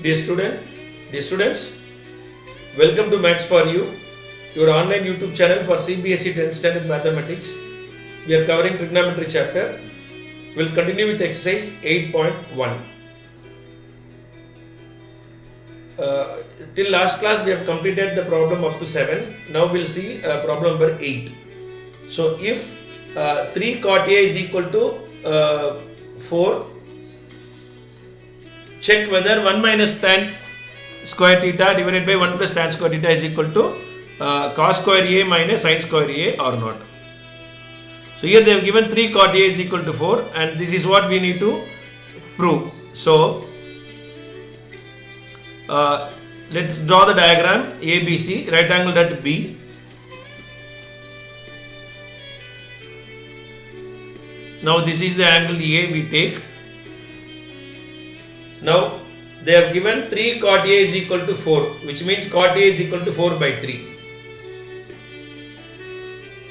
Dear student, dear students, welcome to Maths for You, your online YouTube channel for CBSE 10th Standard Mathematics. We are covering trigonometry chapter. We will continue with exercise 8.1. Till last class we have completed the problem up to 7. Now we will see problem number 8. So if 3 cot A is equal to 4, check whether 1 minus tan square theta divided by 1 plus tan square theta is equal to cos square A minus sin square A or not. So here they have given 3 cot A is equal to 4 and this is what we need to prove. So let's draw the diagram ABC, right angle at B. Now this is the angle A we take. Now they have given 3 cot A is equal to 4, which means cot A is equal to 4 by 3.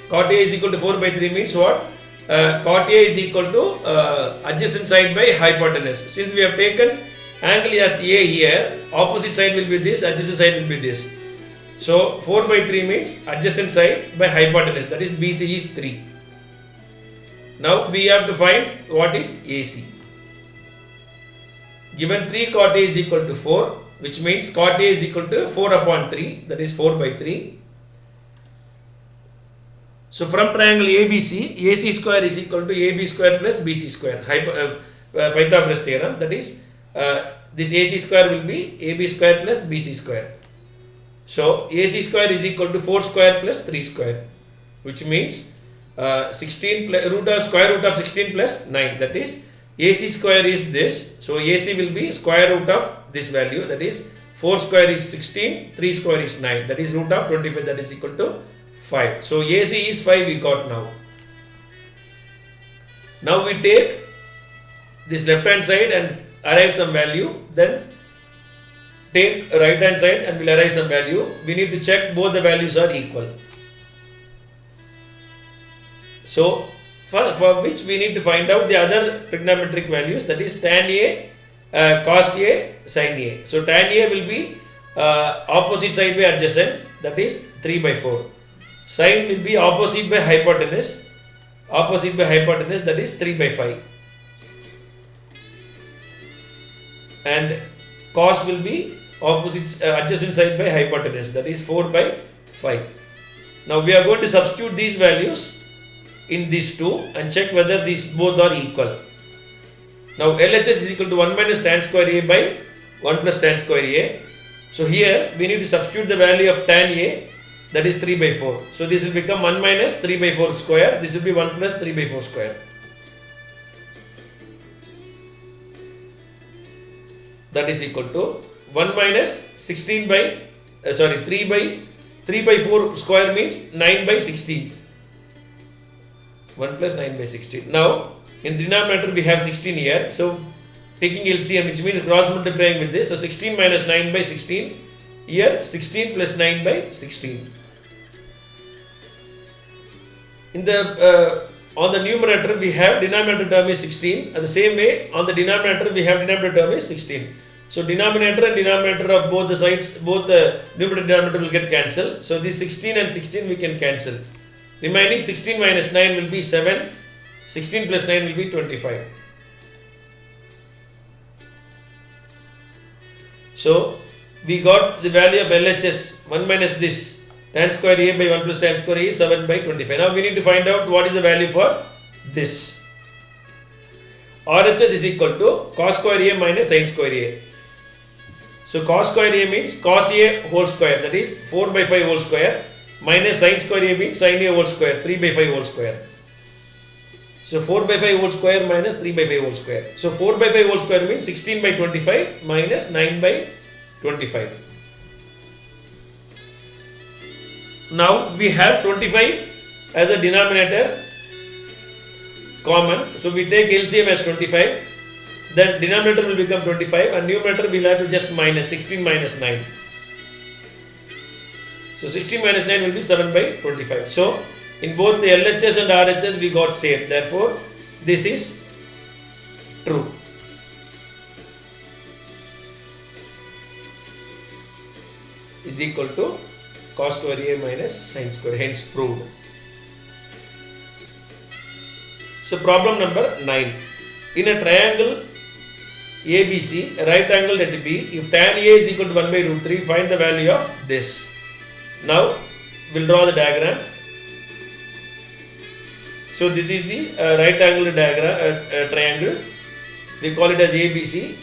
Cot A is equal to 4 by 3 means what? Cot A is equal to adjacent side by hypotenuse. Since we have taken angle as A here, opposite side will be this, adjacent side will be this. So 4 by 3 means adjacent side by hypotenuse, that is BC is 3. Now we have to find what is AC. Given 3 cot A is equal to 4, which means cot A is equal to 4 upon 3, that is 4 by 3. So from triangle ABC, AC square is equal to AB square plus BC square, Pythagoras theorem, that is this AC square will be AB square plus BC square. So AC square is equal to 4 square plus 3 square, which means 16 square root of 16 plus 9, that is AC square is this. So AC will be square root of this value, that is 4 square is 16, 3 square is 9, that is root of 25, that is equal to 5. So AC is 5 we got now. Now we take this left hand side and arrive some value, then take right hand side and will arrive some value. We need to check both the values are equal. So for which we need to find out the other trigonometric values, that is tan A, cos A, sin A. So tan A will be opposite side by adjacent, that is 3 by 4. Sin will be opposite by hypotenuse, that is 3 by 5. And cos will be opposite adjacent side by hypotenuse, that is 4 by 5. Now we are going to substitute these values in these two and check whether these both are equal. Now LHS is equal to 1 minus tan square A by 1 plus tan square A. So here we need to substitute the value of tan A, that is 3 by 4. So this will become 1 minus 3 by 4 square, this will be 1 plus 3 by 4 square. That is equal to 1 minus 16 by 3 by 4 square means 9 by 16. 1 plus 9 by 16. Now in denominator we have 16 here, so taking LCM, which means cross multiplying with this, so 16 minus 9 by 16, here 16 plus 9 by 16. In the on the numerator we have denominator term is 16, and the same way on the denominator we have denominator term is 16. So denominator and denominator of both the sides, both the numerator and denominator will get cancelled. So this 16 and 16 we can cancel. Remaining 16 minus 9 will be 7, 16 plus 9 will be 25. So we got the value of LHS, 1 minus this, tan square A by 1 plus tan square A is 7 by 25. Now we need to find out what is the value for this. RHS is equal to cos square A minus sin square A. So cos square A means cos A whole square, that is 4 by 5 whole square, minus sin square A means sin A whole square, 3 by 5 whole square. So 4 by 5 whole square minus 3 by 5 whole square. So 4 by 5 whole square means 16 by 25 minus 9 by 25. Now we have 25 as a denominator common. So we take LCM as 25. Then denominator will become 25 and numerator we will have to just minus 16 minus 9. So 16 minus 9 will be 7 by 25. So in both the LHS and RHS we got same. Therefore this is true. is equal to cos square A minus sin square, hence proved. So problem number 9. In a triangle ABC, a right angle at B, if tan A is equal to 1 by root 3, find the value of this. Now, we'll draw the diagram. So, this is the right angle diagram, triangle. We call it as ABC.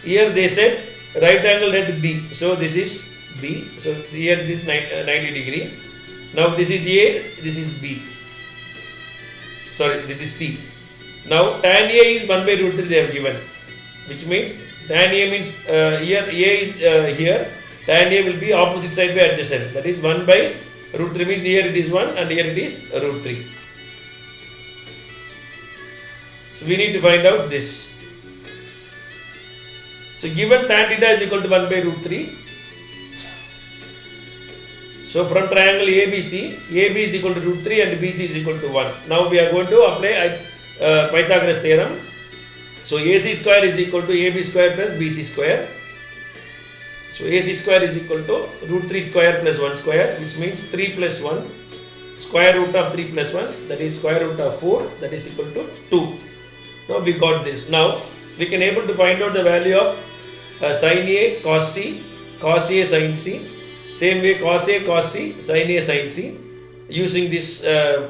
Here they said right angle at B. So, this is B. So, here this is 90 degree. Now, this is A, this is B. Sorry, this is C. Now tan A is 1 by root 3 they have given, which means tan A means here A is here, tan A will be opposite side by adjacent, that is 1 by root 3 means here it is 1 and here it is root 3. So we need to find out this. So given tan theta is equal to 1 by root 3. So from triangle ABC, AB is equal to root 3 and BC is equal to 1. Now we are going to apply Pythagoras theorem. So AC square is equal to AB square plus BC square. So AC square is equal to root 3 square plus 1 square, which means 3 plus 1, square root of 3 plus 1, that is square root of 4, that is equal to 2. Now we got this. Now we can able to find out the value of sin A cos C, cos A sin C. Same way cos A cos C, sin A sin C, using this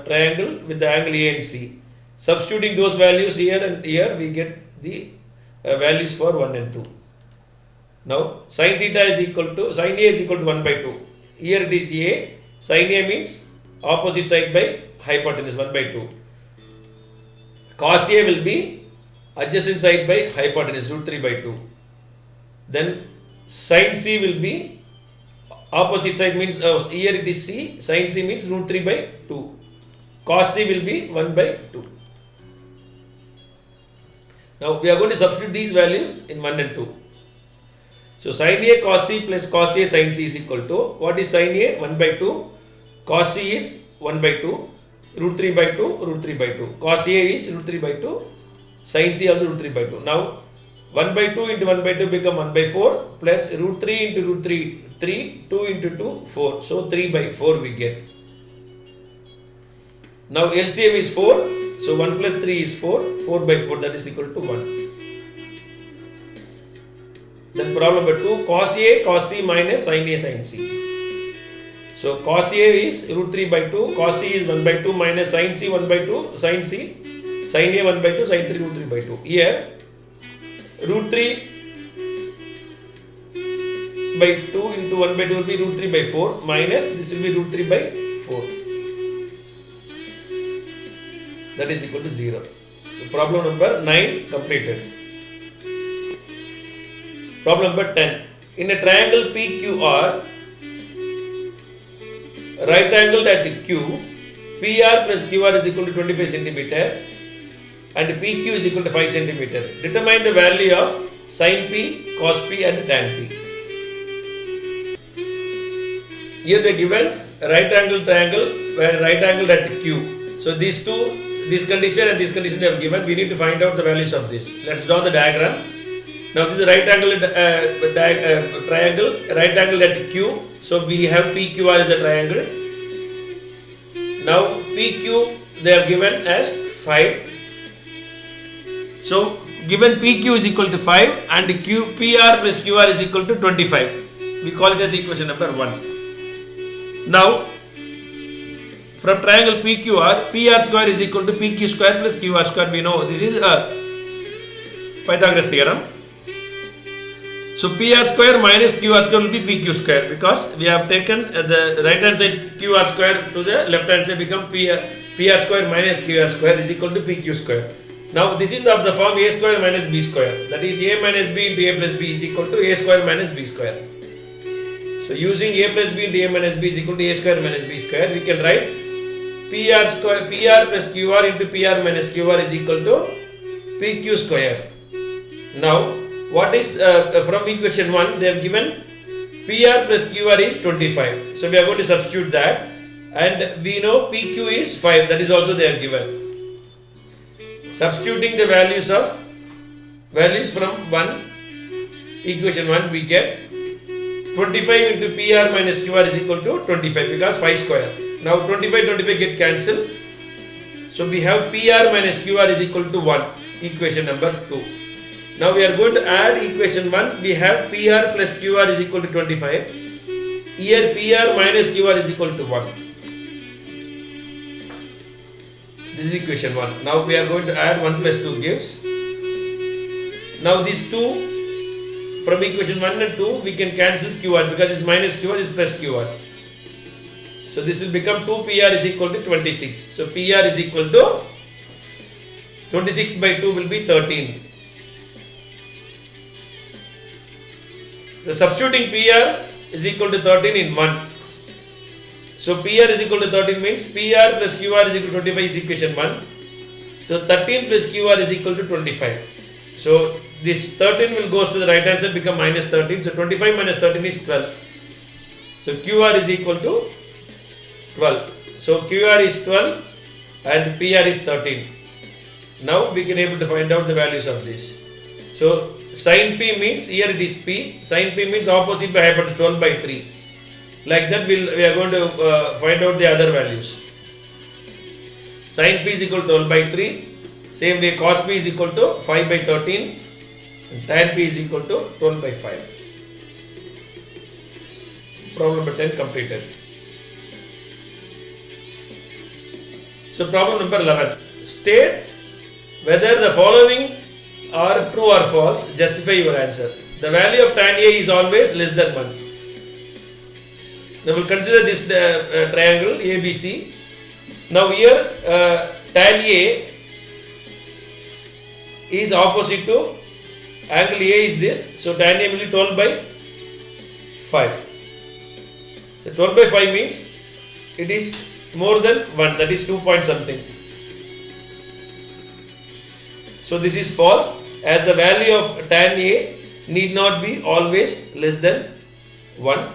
triangle with the angle A and C. Substituting those values here and here, we get the values for 1 and 2. Now sin theta is equal to, sin A is equal to 1 by 2. Here it is A, sin A means opposite side by hypotenuse 1 by 2. Cos A will be adjacent side by hypotenuse root 3 by 2. Then sin C will be opposite side means here it is C, sin C means root 3 by 2. Cos C will be 1 by 2. Now we are going to substitute these values in 1 and 2. So sin A cos C plus cos A sin C is equal to, what is sin A? 1 by 2. Cos C is 1 by 2. Root 3 by 2, root 3 by 2. Cos A is root 3 by 2. Sin C also root 3 by 2. Now 1 by 2 into 1 by 2 become 1 by 4 plus root 3 into root 3, 3, 2 into 2, 4. So 3 by 4 we get. Now LCM is 4. So 1 plus 3 is 4. 4 by 4, that is equal to 1. Then problem number 2, cos A cos C minus sin A sin C. So cos A is root 3 by 2. Cos C is 1 by 2 minus sin C 1 by 2. Sin C, sin A 1 by 2, sin 3 root 3 by 2. Here root 3 by 2 into 1 by 2 will be root 3 by 4 minus this will be root 3 by 4. That is equal to 0. So problem number 9 completed. Problem number 10. In a triangle PQR, right angle at Q, PR plus QR is equal to 25 centimeter and PQ is equal to 5 centimeter. Determine the value of sin P, cos P and tan P. Here they given right angle triangle where right angle at Q. So these two, this condition and this condition they have given. We need to find out the values of this. Let's draw the diagram. Now this is right angle triangle, right angle at Q. So we have PQR as a triangle. Now PQ they have given as 5. So given PQ is equal to 5 and PR plus QR is equal to 25. We call it as equation number 1. Now from triangle PQR, PR square is equal to PQ square plus QR square. We know this is Pythagoras theorem. So PR square minus QR square will be PQ square because we have taken the right hand side QR square to the left hand side become PR square minus QR square is equal to PQ square. Now this is of the form A square minus B square, that is A minus B into A plus B is equal to A square minus B square. So using A plus B into A minus B is equal to A square minus B square, we can write PR plus QR into PR minus QR is equal to PQ square. Now what is from equation 1 they have given PR plus QR is 25. So we are going to substitute that and we know PQ is 5, that is also they have given. Substituting the values from equation 1 we get 25 into PR minus QR is equal to 25 because 5 square. Now 25 get cancelled. So we have PR minus QR is equal to 1, equation number 2. Now we are going to add equation 1. We have PR plus QR is equal to 25. Here PR minus QR is equal to 1. This is equation 1. Now we are going to add 1 plus 2 gives. Now these 2 from equation 1 and 2 we can cancel QR because this minus QR is plus QR. So this will become 2 PR is equal to 26. So PR is equal to 26 by 2 will be 13. So substituting PR is equal to 13 in 1. So PR is equal to 13 means PR plus QR is equal to 25 is equation 1. So 13 plus QR is equal to 25. So this 13 will goes to the right hand side, become minus 13. So 25 minus 13 is 12. So QR is equal to 12. So QR is 12 and PR is 13. Now we can able to find out the values of this. So sin P means here it is P. Sin P means opposite by hypotenuse 12 by 3. Like that we are going to find out the other values. Sin P is equal to 12 by 3. Same way cos P is equal to 5 by 13. And tan P is equal to 12 by 5. Problem number 10 completed. So problem number 11. State whether the following are true or false. Justify your answer. The value of tan A is always less than 1. Now we will consider this triangle ABC. Now here tan A is opposite to angle A is this. So tan A will be 12 by 5. So 12 by 5 means it is more than 1, that is 2 point something. So this is false, as the value of tan A need not be always less than 1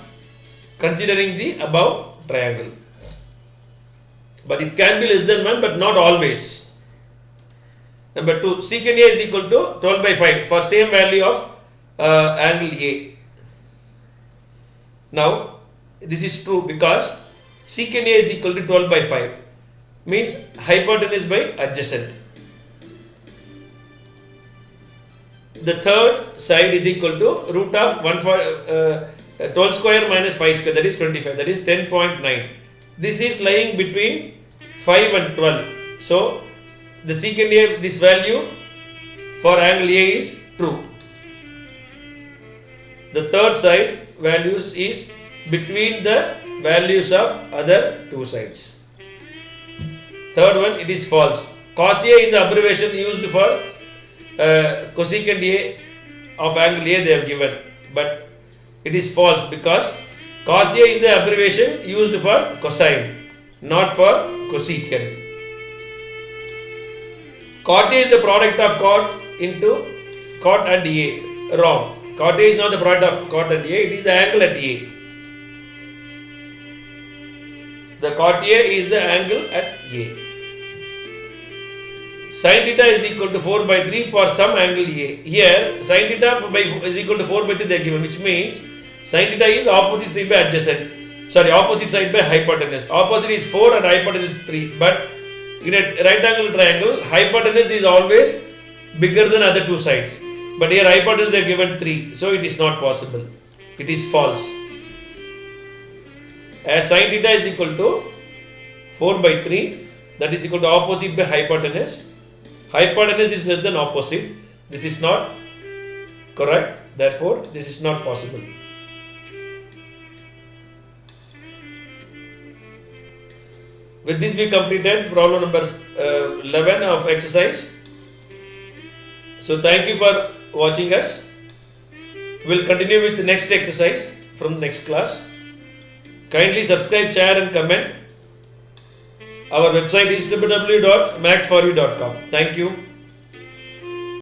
considering the above triangle. But it can be less than 1 but not always. Number 2, secant A is equal to 12 by 5 for same value of angle A. Now this is true because secant A is equal to 12 by 5 means hypotenuse by adjacent. The third side is equal to root of 12 square minus 5 square, that is 25, that is 10.9. This is lying between 5 and 12. So the secant A, this value for angle A is true. The third side values is between the values of other two sides. Third one, it is false. Cos A is the abbreviation used for cosecant A of angle A they have given, but it is false because cos A is the abbreviation used for cosine, not for cosecant. Cot A is the product of cot into cot and A. Wrong. Cot A is not the product of cot and A, it is the angle at A. The cot A is the angle at A. Sin theta is equal to 4 by 3 for some angle A. Here sin theta is equal to 4 by 3 they are given, which means sin theta is opposite side by adjacent. Opposite side by hypotenuse. Opposite is 4 and hypotenuse is 3. But in a right angle triangle, hypotenuse is always bigger than other two sides. But here hypotenuse they are given 3. So it is not possible. It is false. As sin theta is equal to 4 by 3, that is equal to opposite by hypotenuse. Hypotenuse is less than opposite. This is not correct. Therefore, this is not possible. With this, we completed problem number 11 of exercise. So, thank you for watching us. We will continue with the next exercise from the next class. Kindly subscribe, share and comment. Our website is www.maxforyou.com. Thank you.